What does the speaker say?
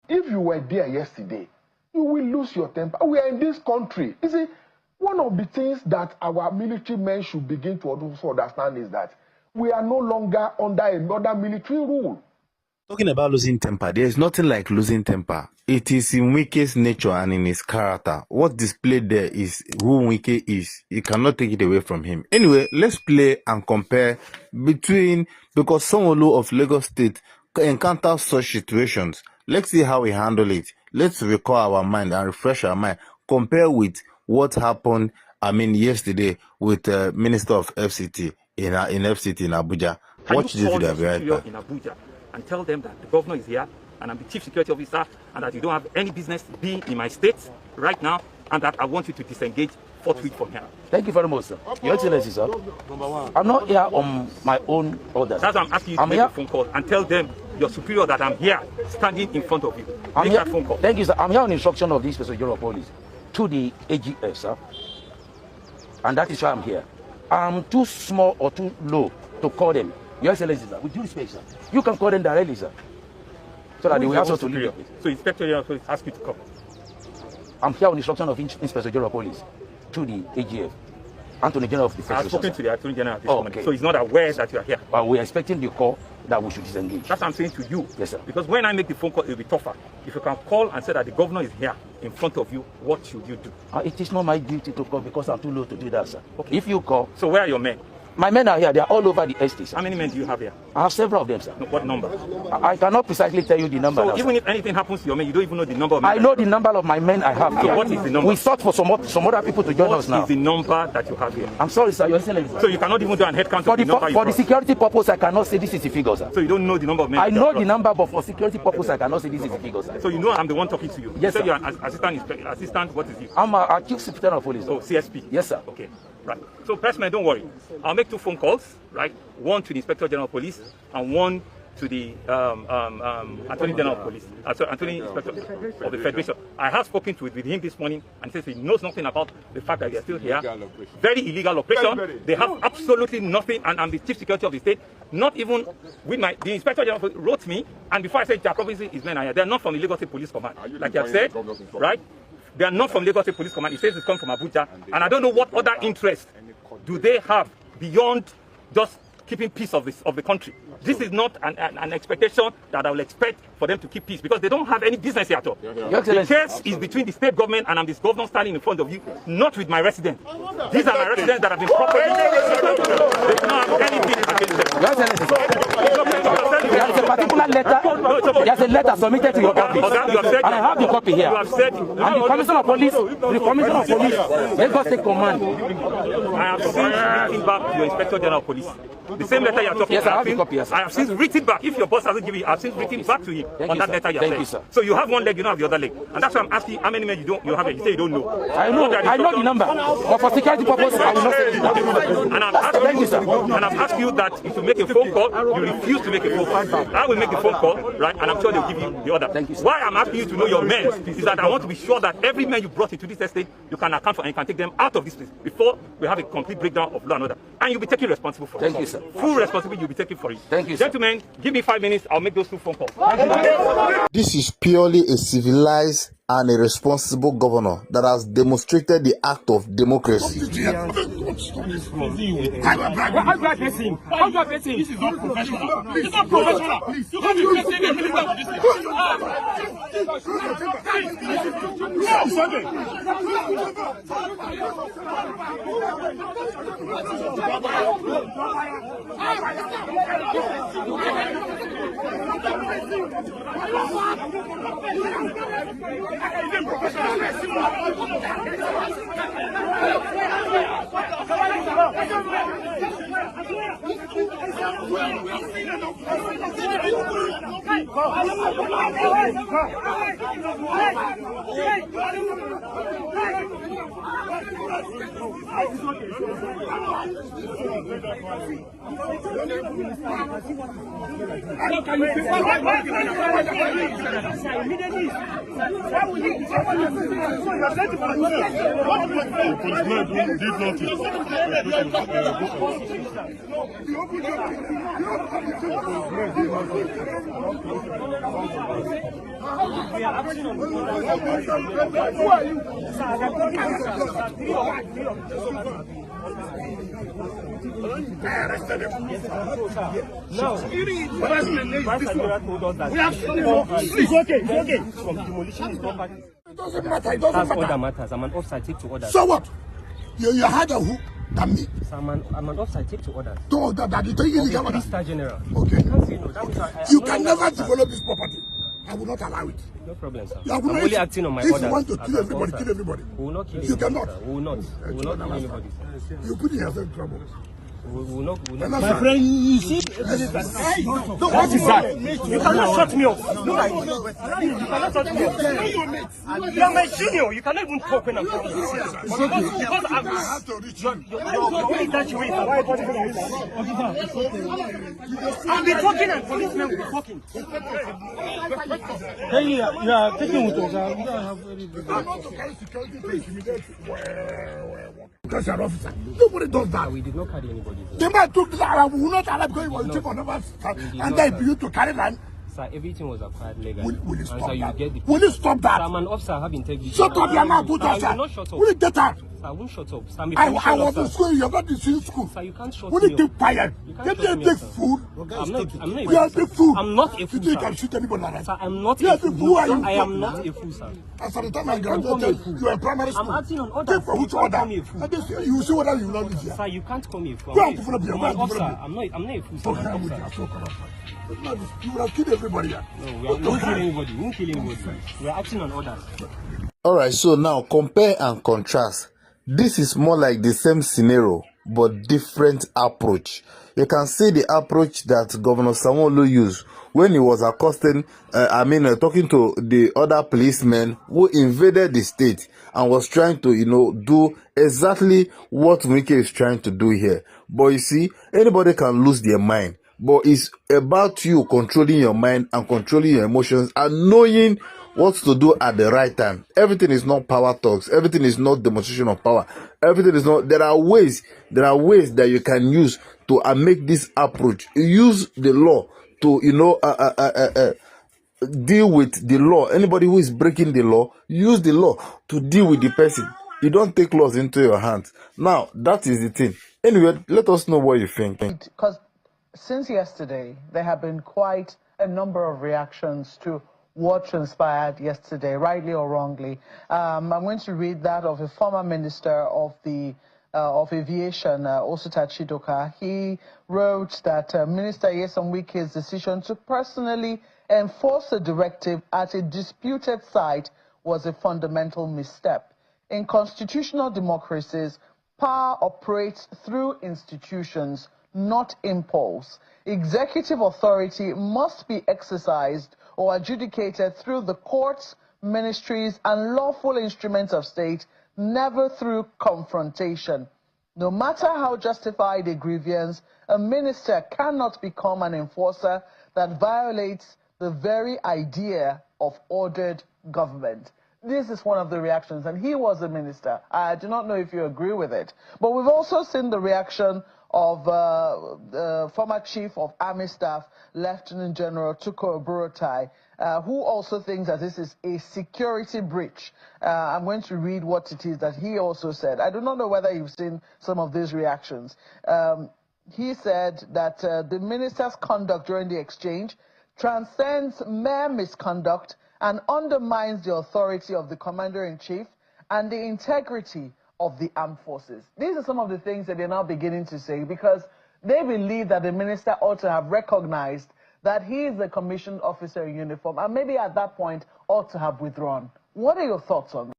If you were there yesterday, you will lose your temper. We are in this country. You see, one of the things that our military men should begin to also understand is that we are no longer under another military rule. Talking about losing temper, there is nothing like losing temper. It is in Wike's nature and in his character. What displayed there is who Wike is. You cannot take it away from him. Anyway, let's play and compare between, because Sanwo-olu of Lagos State encounters such situations. Let's see how we handle it. Let's recall our mind and refresh our mind. Compare with what happened, yesterday with Minister of FCT in FCT in Abuja. Watch this video. In Abuja and tell them that the governor is here and I'm the chief security officer and that you don't have any business being in my state right now and that I want you to disengage forthwith from here. Thank you very much, sir. Your Excellency, sir. I'm not here on my own orders. That's why I'm asking you to make a phone call and tell them, your superior, that I'm here standing in front of you. Make that phone call. Thank you, sir. I'm here on instruction of the Inspector General of Police to the AGF, sir. And that is why I'm here. I'm too small or too low to call them. Your Excellency, sir, with due respect, sir, you can call them directly, sir. So that they will also to leave. So Inspector General of Police ask you to come. I'm here on instruction of Inspector General of Police to the AGF. Attorney General of the Federation. I've spoken to the Attorney General at this moment, okay. So he's not aware that you are here. But we're expecting the call that we should disengage. That's what I'm saying to you. Yes, sir. Because when I make the phone call, it will be tougher. If you can call and say that the governor is here in front of you, what should you do? It is not my duty to call because I'm too low to do that, sir. Okay. If you call... So where are your men? My men are here. They are all over the estate, sir. How many men do you have here? I have several of them, sir. No, what number? I cannot precisely tell you the number. So now, even sir. if anything happens to your men, you don't even know the number of men? I know the number of my men I have here. So what is the number? We sought for some other people to join us now. What is the number that you have here? I'm sorry, sir. Your Excellency. So you cannot even do an head count of the number For the security purpose, I cannot say this is the figure, sir. So you don't know the number of men? I know the number, but for security purpose, I cannot say this is the figure, sir. So you know I'm the one talking to you? Yes, you sir. You're an assistant, what is you? I'm a chief secretary of police. Oh, CSP? Yes, sir. Okay, right. So pressman, don't worry. I'll make 2 phone calls, right? One to the Inspector General of Police and one to the Attorney General of Police, Attorney Inspector of the Federation. I have spoken with him this morning and says he knows nothing about the fact that they are still here. Very illegal operation. They have absolutely nothing, and I'm the chief security of the state. Not even with the Inspector General wrote me, and before I said Jacob his men are here. They are not from the Lagos State Police Command, like you have said, right? They are not from Lagos State Police Command. He says it's come from Abuja, and I don't know what other interest do they have beyond just keeping peace of the country. This is not an expectation that I will expect for them to keep peace, because they don't have any business here at all. The case is between the state government and I'm this governor standing in front of you, not with my residents. These are my residents that have been properly. They do not have anything against them. There's a particular letter. There's a letter submitted to your office, and I have the copy here. You have said, and the Commissioner of Police, Lagos State Command. I have since written back to your Inspector General of Police. The same letter you are talking about. Yes, I have the copy. Yes, I have since written back. If your boss hasn't given it, I have since written back to him on that letter you have sent. Sir. So you have one leg, you don't have the other leg. And that's why I'm asking how many men you have it. You say you don't know. I know the number. But for security purposes, I will not say it. And I've asked you that if you make a phone call, you refuse to make a phone call. I will make the phone call, right? And I'm sure they'll give you the order. Thank you, sir. Why I'm asking you to know your men is that I want to be sure that every man you brought into this estate, you can account for and you can take them out of this place before we have a complete breakdown of law and order. And you'll be taking responsible for it. Thank you, sir. Full responsibility you'll be taking for it. Thank you, sir. Gentlemen, give me 5 minutes. I'll make those 2 phone calls. This is purely a civilized and a responsible governor that has demonstrated the act of democracy. How do I face him? How do I face him? This is not professional. It's not professional. You can't be facing a minister with this We are acting on Who are you? now, we have seen it's okay, it's okay. From demolition is not party. It doesn't matter. It doesn't matter. Order matters. I'm an offside. Take to order. So what? You had a who? Than me. So I'm an offside. Take to order. To order that. You take illegal order. Star General. Okay. You can't say no. That means You can never develop this property. I will not allow it. No problem, sir. I'm only acting on my orders. orders. If you want to kill everybody, kill everybody. We will not kill you. You Cannot. Sir. We will not. We will not kill anybody, sir. You put yourself in trouble. We will not. My friend, you see, what is that? You cannot shut me up. Look at you. You cannot shut me up. You are my senior. You cannot even talk when I'm talking. Because I have to reach you. You're infatuated. I'll be talking and policemen will be talking. Hey, you are taking with us. We don't have any. I'm not to carry security to intimidate because you're an officer. Nobody does that. We did not carry anybody. The man took that. We will not allow because he was chief of naval and then you to carry that. Sir, everything was acquired legally. Will you stop sir, that? You get Will you stop that? Sir, I'm an officer. I have integrity. Shut up, your mouth. Put yourself. I will not shut up. Will you get out? Sir, I won't shut up. Sir, I was in school. You're not in school. Sir, you can't shut Will me you keep quiet? Get Get a big fool. I'm not You are a big fool. I'm not a fool, You sir. can shoot anybody like that. Sir, I'm not You are a a big fool. fool. Who are you? I am not a fool, sir. As at the time I graduated, you were in primary school. I'm acting on orders. Take for which You can't order? call me a fool. And this, you will see whether you will not live here. Sir, you can't call me a fool. Go I'm and develop here. I'm Go an and officer. develop I'm not a fool, sir. I'm an officer. You will have killed everybody here. No, we won't kill anybody. We won't kill anybody. We are acting on orders. Alright, so now compare and contrast. This is more like the same scenario but different approach. You can see the approach that Governor Sanwo-olu used when he was accosting, talking to the other policemen who invaded the state and was trying to, do exactly what Wike is trying to do here. But you see, anybody can lose their mind. But it's about you controlling your mind and controlling your emotions and knowing what to do at the right time. Everything is not power talks. Everything is not demonstration of power. Everything is not. There are ways that you can use to make this approach. Use the law to deal with the law. Anybody who is breaking the law, use the law to deal with the person. You don't take laws into your hands. Now that is the thing. Anyway, let us know what you think. Because since yesterday, there have been quite a number of reactions to what transpired yesterday, rightly or wrongly. I'm going to read that of a former minister of aviation, Osita Chidoka. He wrote that Minister Nyesom Wike's decision to personally enforce a directive at a disputed site was a fundamental misstep. In constitutional democracies, power operates through institutions, not impulse. Executive authority must be exercised or adjudicated through the courts, ministries, and lawful instruments of state, never through confrontation. No matter how justified a grievance, a minister cannot become an enforcer that violates the very idea of ordered government. This is one of the reactions, and he was a minister. I do not know if you agree with it. But we've also seen the reaction of the former Chief of Army Staff, Lieutenant General Tukur Buratai, who also thinks that this is a security breach. I'm going to read what it is that he also said. I do not know whether you've seen some of these reactions. He said that the minister's conduct during the exchange transcends mere misconduct and undermines the authority of the Commander-in-Chief and the integrity of the armed forces. These are some of the things that they're now beginning to say because they believe that the minister ought to have recognized that he is a commissioned officer in uniform and maybe at that point ought to have withdrawn. What are your thoughts on that?